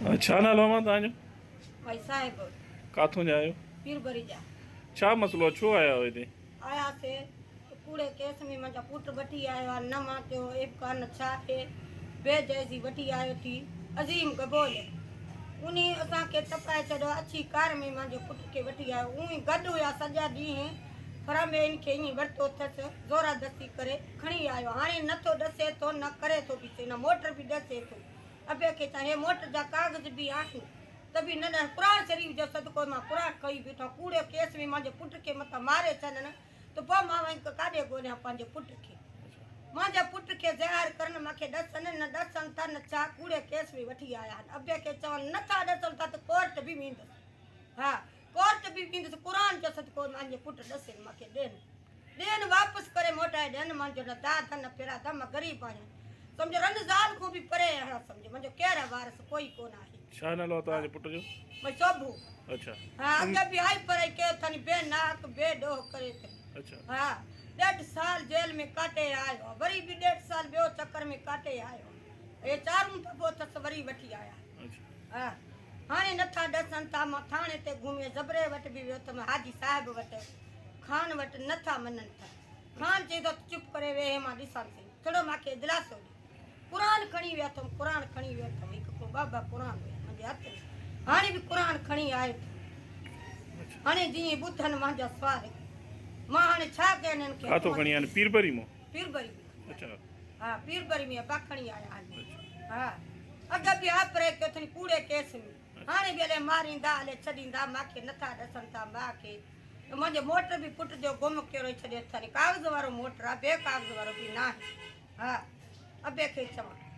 छा नालो आहे तव्हांजो? भाई साहिब काथों जा आहियो? पीरबरी जा छा मसलो छो आया हो हिते? आया से कूड़े केस में मुंहिंजा पुट वठी आयो आहे न मां चयो एब कान छा आहे बेजैज़ी वठी आयो थी अज़ीम कबोल उन असांखे तपाए छॾियो अछी कार में मुंहिंजे पुट खे वठी आयो उहो ई गॾु हुया सॼा ॾींहं पर में इनखे ईअं वरितो अथसि ज़ोरादस्ती करे खणी आयो हाणे नथो ॾसे थो न करे थो बि न मोटर बि ॾसे थो अबे खे चए मोटर जा कागज़ बि आहिनि त बि न क़ुरान शरीफ़ जो सदको मां क़ुरान खई बीठो कूड़े केस में मुंहिंजे पुट खे मथां मारे छॾनि त पोइ मां वञी काॾे ॻोल्हियां पंहिंजे पुट खे मुंहिंजे पुट खे ज़ाहिर करनि मूंखे ॾसनि न ॾसनि था न छा कूड़े केस में वठी आया आहिनि अबे खे चवनि नथा ॾसनि था त कोर्ट बि वेंदुसि हा कोर्ट बि वेंदुसि क़ुरान जो सदको मुंहिंजे पुट ॾसे मूंखे ॾियनि वापसि करे मोटाए ॾियनि मुंहिंजो न दाद न फिरा त मां ग़रीब आहियां सम्झो रंज़ाल खां बि परे आहियां सम्झो मुंहिंजो केरु वारस कोई कोन आहे छा नालो आहे तव्हांजे पुट जो? भई शोभू अच्छा हा अॻे बि आई पढ़ाई कयो अथनि बेनाक बेॾोह करे अथनि अच्छा हा 1.5 साल जेल में काटे आयो वरी बि 1.5 साल ॿियो चक्कर में काटे आयो हे चारूं दफ़ो अथसि वरी वठी आया अच्छा हा हाणे नथा ॾसनि था मां थाणे ते घुमे जबरे वटि बि वियो अथमि हाजी साहिब वटि खान वटि नथा मञनि था खान चए थो चुप करे वेहे मां ॾिसां थी थोरो मूंखे दिलासो ॾे क़ुरान खणी वियो अथमि क़ुरान खणी वियो अथमि हिकु को बाबा क़ुरान हुया मुंहिंजे हथ में हाणे बि क़ुरान खणी आयो हाणे जीअं ॿुधनि मुंहिंजा सवाल मां हाणे छा कयां हिननि खे काथों खणी आहिनि? पीरबरी मां? पीरबरी में अच्छा हा पीरबरी में अबा खणी आया आहिनि हा अॻे बि आपरे कयो अथनि कूड़े केस में हाणे बि हले मारींदा हले छॾींदा मूंखे नथा ॾसनि था माउ खे मुंहिंजो मोटर बि पुट जो गुम कयो छॾे अथनि कागज़ वारो मोटर आहे बे कागज़ वारो बि न आहे हा अबे खे चवां